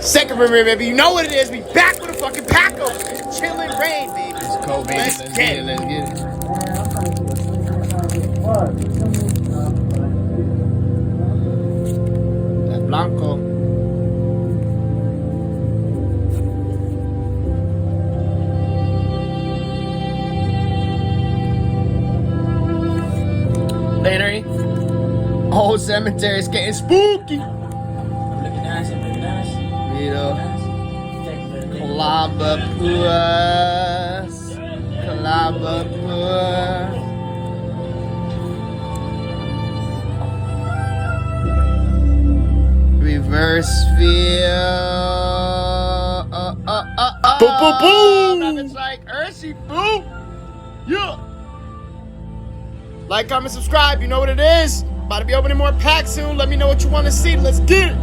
Second premiere, baby. You know what it is. We back with a fucking pack of chilling rain, baby. It's cold, baby. Let's get it. Let's get it. That Blanco. Later. Old cemetery's getting spooky. I'm looking nice. You know. Calabapus. Reverse field. Boom, boom, boom. It's like Ursi, boom. Yeah. Like, comment, subscribe. You know what it is. About to be opening more packs soon. Let me know what you want to see. Let's get it.